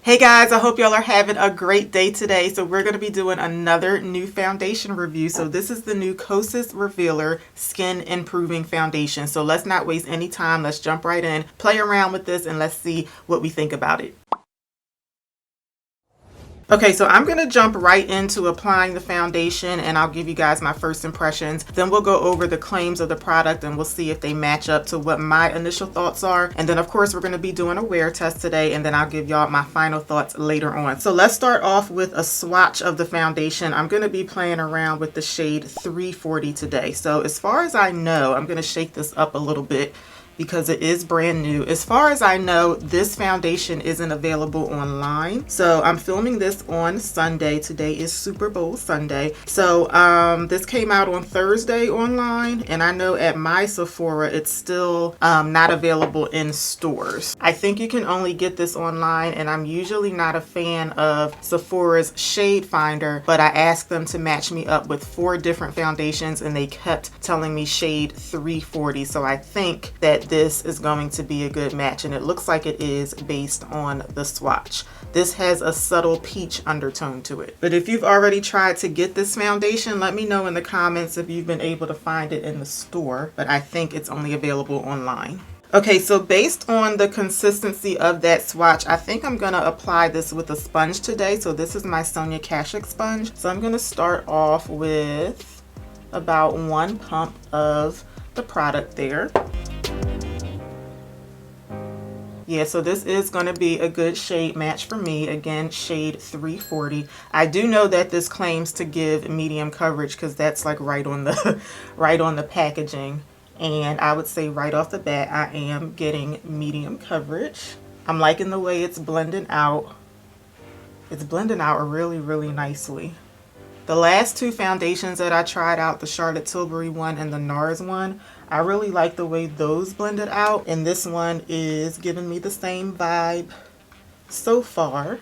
Hey guys, I hope y'all are having a great day today. So we're going to be doing another new foundation review. So this is the new Kosas Revealer Skin Improving Foundation. So let's not waste any time. Let's jump right in, play around with this, and let's see what we think about it. Okay, so I'm going to jump right into applying the foundation and I'll give you guys my first impressions. Then we'll go over the claims of the product and we'll see if they match up to what my initial thoughts are. And then of course we're going to be doing a wear test today and then I'll give y'all my final thoughts later on. So let's start off with a swatch of the foundation. I'm going to be playing around with the shade 340 today. So as far as I know, I'm going to shake this up a little bit because it is brand new. As far as I know, this foundation isn't available online. So I'm filming this on Sunday. Today is Super Bowl Sunday. So this came out on Thursday online, and I know at my Sephora it's still not available in stores. I think you can only get this online, and I'm usually not a fan of Sephora's shade finder, but I asked them to match me up with 4 different foundations and they kept telling me shade 340. So I think that this is going to be a good match, and it looks like it is based on the swatch. This has a subtle peach undertone to it. But if you've already tried to get this foundation, let me know in the comments if you've been able to find it in the store, but I think it's only available online. Okay, so based on the consistency of that swatch, I think I'm going to apply this with a sponge today. So this is my SonyaNicole sponge. So I'm going to start off with about 1 pump of the product there. Yeah, so this is going to be a good shade match for me. Again, shade 340. I do know that this claims to give medium coverage because that's like right on the packaging. And I would say right off the bat, I am getting medium coverage. I'm liking the way it's blending out. It's blending out really, really nicely. The last 2 foundations that I tried out, the Charlotte Tilbury one and the NARS one, I really like the way those blended out. And this one is giving me the same vibe so far.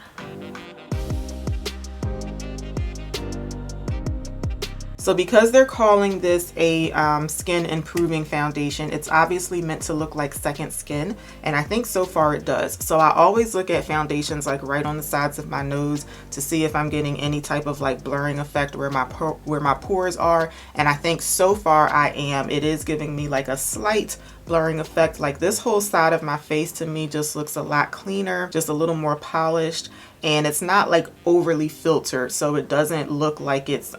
So because they're calling this a skin improving foundation, it's obviously meant to look like second skin, and I think so far it does. So I always look at foundations like right on the sides of my nose to see if I'm getting any type of like blurring effect where my pores are, and I think so far I am. It is giving me like a slight blurring effect. Like this whole side of my face to me just looks a lot cleaner, just a little more polished, and it's not like overly filtered, so it doesn't look like it's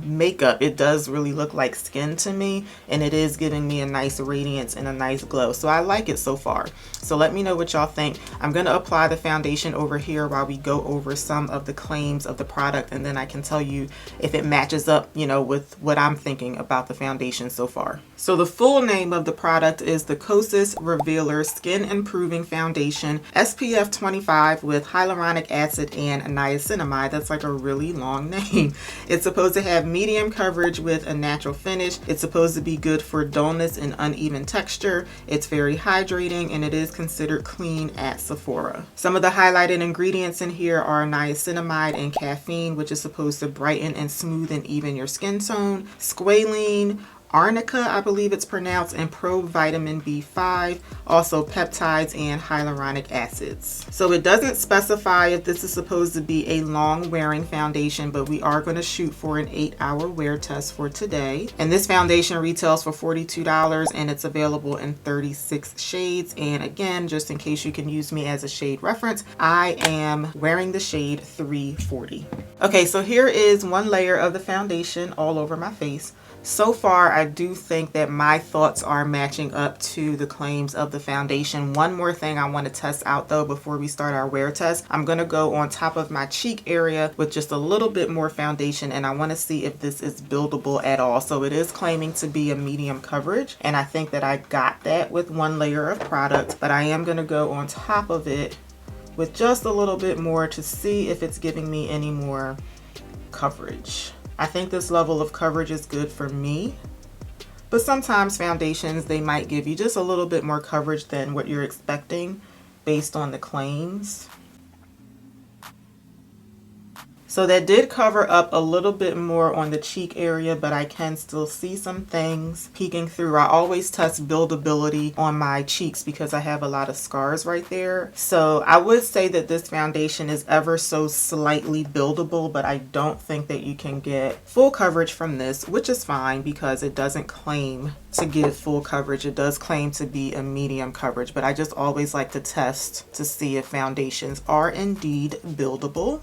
makeup. It does really look like skin to me, and it is giving me a nice radiance and a nice glow. So I like it so far. So let me know what y'all think. I'm going to apply the foundation over here while we go over some of the claims of the product, and then I can tell you if it matches up, you know, with what I'm thinking about the foundation so far. So the full name of the product is the Kosas Revealer Skin Improving Foundation, SPF 25 with hyaluronic acid and niacinamide. That's like a really long name. It's supposed to have medium coverage with a natural finish. It's supposed to be good for dullness and uneven texture. It's very hydrating, and it is considered clean at Sephora. Some of the highlighted ingredients in here are niacinamide and caffeine, which is supposed to brighten and smooth and even your skin tone, squalene, arnica, I believe it's pronounced, and provitamin B5, also peptides and hyaluronic acids. So it doesn't specify if this is supposed to be a long wearing foundation, but we are going to shoot for an 8-hour wear test for today. And this foundation retails for $42 and it's available in 36 shades. And again, just in case you can use me as a shade reference, I am wearing the shade 340. Okay, so here is one layer of the foundation all over my face. So far, I do think that my thoughts are matching up to the claims of the foundation. One more thing I want to test out though before we start our wear test. I'm going to go on top of my cheek area with just a little bit more foundation, and I want to see if this is buildable at all. So it is claiming to be a medium coverage, and I think that I got that with 1 layer of product, but I am going to go on top of it with just a little bit more to see if it's giving me any more coverage. I think this level of coverage is good for me, but sometimes foundations, they might give you just a little bit more coverage than what you're expecting based on the claims. So that did cover up a little bit more on the cheek area, but I can still see some things peeking through. I always test buildability on my cheeks because I have a lot of scars right there. So I would say that this foundation is ever so slightly buildable, but I don't think that you can get full coverage from this, which is fine because it doesn't claim to give full coverage. It does claim to be a medium coverage, but I just always like to test to see if foundations are indeed buildable.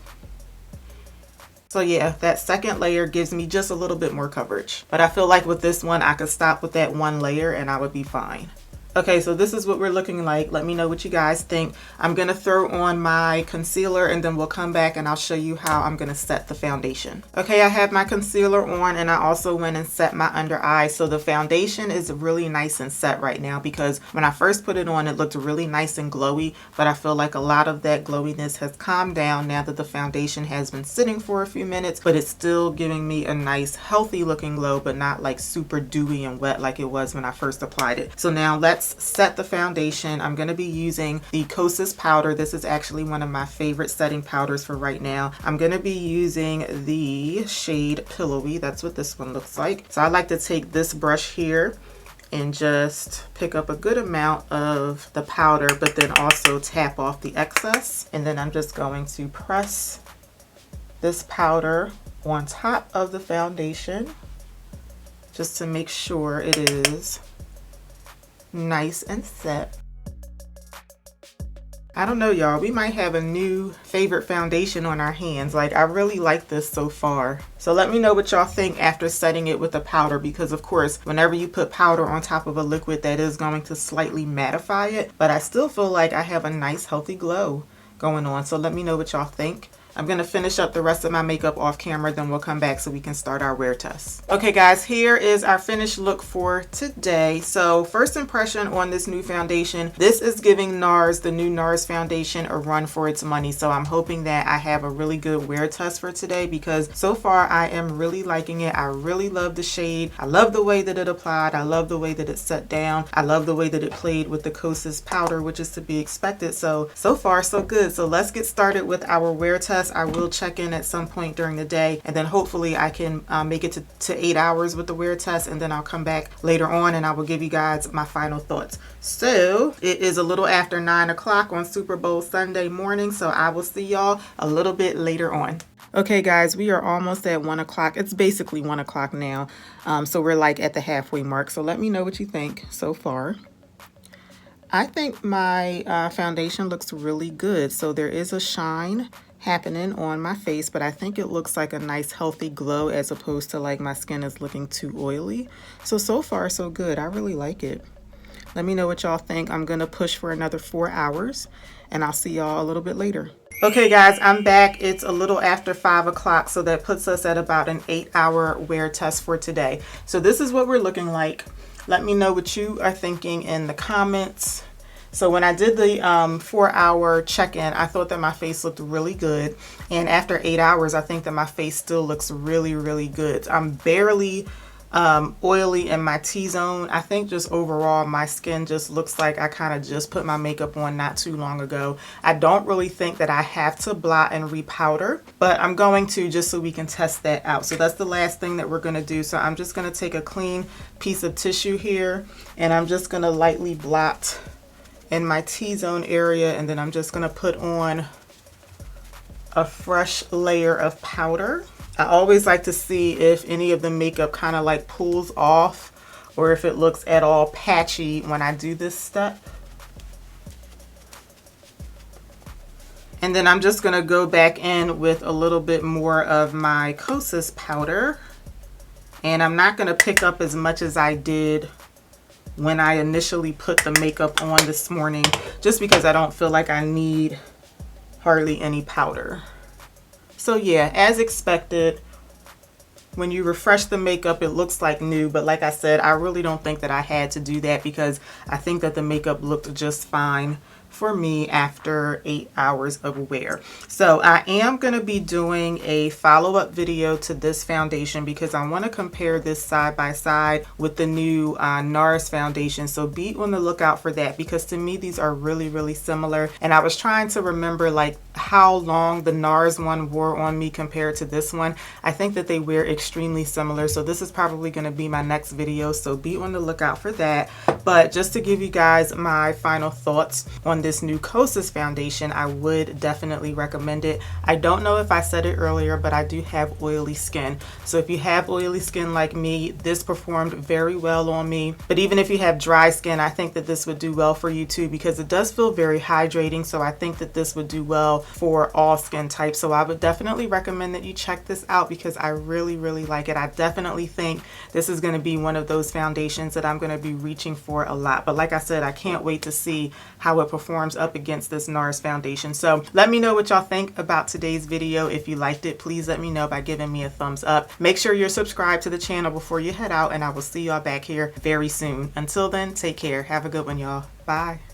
So yeah, that second layer gives me just a little bit more coverage. But I feel like with this one, I could stop with that one layer and I would be fine. Okay, so this is what we're looking like. Let me know what you guys think. I'm going to throw on my concealer and then we'll come back and I'll show you how I'm going to set the foundation. Okay, I have my concealer on and I also went and set my under eye. So the foundation is really nice and set right now because when I first put it on, it looked really nice and glowy, but I feel like a lot of that glowiness has calmed down now that the foundation has been sitting for a few minutes, but it's still giving me a nice healthy looking glow, but not like super dewy and wet like it was when I first applied it. So now let's set the foundation. I'm going to be using the Kosas powder. This is actually one of my favorite setting powders for right now. I'm going to be using the shade Pillowy. That's what this one looks like. So I like to take this brush here and just pick up a good amount of the powder, but then also tap off the excess. And then I'm just going to press this powder on top of the foundation just to make sure it is nice and set. I don't know, y'all, we might have a new favorite foundation on our hands. Like, I really like this so far. So let me know what y'all think after setting it with the powder, because of course, whenever you put powder on top of a liquid, that is going to slightly mattify it, but I still feel like I have a nice healthy glow going on. So let me know what y'all think. I'm going to finish up the rest of my makeup off camera, then we'll come back so we can start our wear test. Okay guys, here is our finished look for today. So first impression on this new foundation, this is giving NARS, the new NARS foundation, a run for its money. So I'm hoping that I have a really good wear test for today because so far I am really liking it. I really love the shade. I love the way that it applied. I love the way that it set down. I love the way that it played with the Kosas powder, which is to be expected. So far so good. So let's get started with our wear test. I will check in at some point during the day and then hopefully I can make it to 8 hours with the wear test, and then I'll come back later on and I will give you guys my final thoughts. So it is a little after 9 o'clock on Super Bowl Sunday morning, so I will see y'all a little bit later on. Okay guys, we are almost at 1 o'clock. It's basically 1 o'clock now, so we're like at the halfway mark. So let me know what you think so far. I think my foundation looks really good. So there is a shine happening on my face, but I think it looks like a nice healthy glow as opposed to like my skin is looking too oily. So far so good. I really like it. Let me know what y'all think. I'm gonna push for another 4 hours and I'll see y'all a little bit later. Okay guys, I'm back. It's a little after 5 o'clock, so that puts us at about an 8-hour wear test for today. So this is what we're looking like. Let me know what you are thinking in the comments. So when I did the 4-hour check-in, I thought that my face looked really good. And after 8 hours, I think that my face still looks really, really good. I'm barely oily in my T-zone. I think just overall, my skin just looks like I kind of just put my makeup on not too long ago. I don't really think that I have to blot and repowder, but I'm going to just so we can test that out. So that's the last thing that we're going to do. So I'm just going to take a clean piece of tissue here and I'm just going to lightly blot in my T-zone area, and then I'm just going to put on a fresh layer of powder. I always like to see if any of the makeup kind of like pulls off or if it looks at all patchy when I do this step. And then I'm just going to go back in with a little bit more of my Kosas powder, and I'm not going to pick up as much as I did when I initially put the makeup on this morning, just because I don't feel like I need hardly any powder. So yeah, as expected, when you refresh the makeup, it looks like new, but like I said, I really don't think that I had to do that because I think that the makeup looked just fine for me after 8 hours of wear. So I am going to be doing a follow-up video to this foundation because I want to compare this side by side with the new NARS foundation. So be on the lookout for that because to me these are really, really similar. And I was trying to remember like how long the NARS one wore on me compared to this one. I think that they wear extremely similar, so this is probably going to be my next video, so be on the lookout for that. But just to give you guys my final thoughts on this new Kosas foundation, I would definitely recommend it. I don't know if I said it earlier, but I do have oily skin. So if you have oily skin like me, this performed very well on me. But even if you have dry skin, I think that this would do well for you too, because it does feel very hydrating. So I think that this would do well for all skin types. So I would definitely recommend that you check this out because I really, really like it. I definitely think this is going to be one of those foundations that I'm going to be reaching for a lot. But like I said, I can't wait to see how it performs up against this NARS foundation. So let me know what y'all think about today's video. If you liked it, please let me know by giving me a thumbs up. Make sure you're subscribed to the channel before you head out, and I will see y'all back here very soon. Until then, take care. Have a good one, y'all. Bye.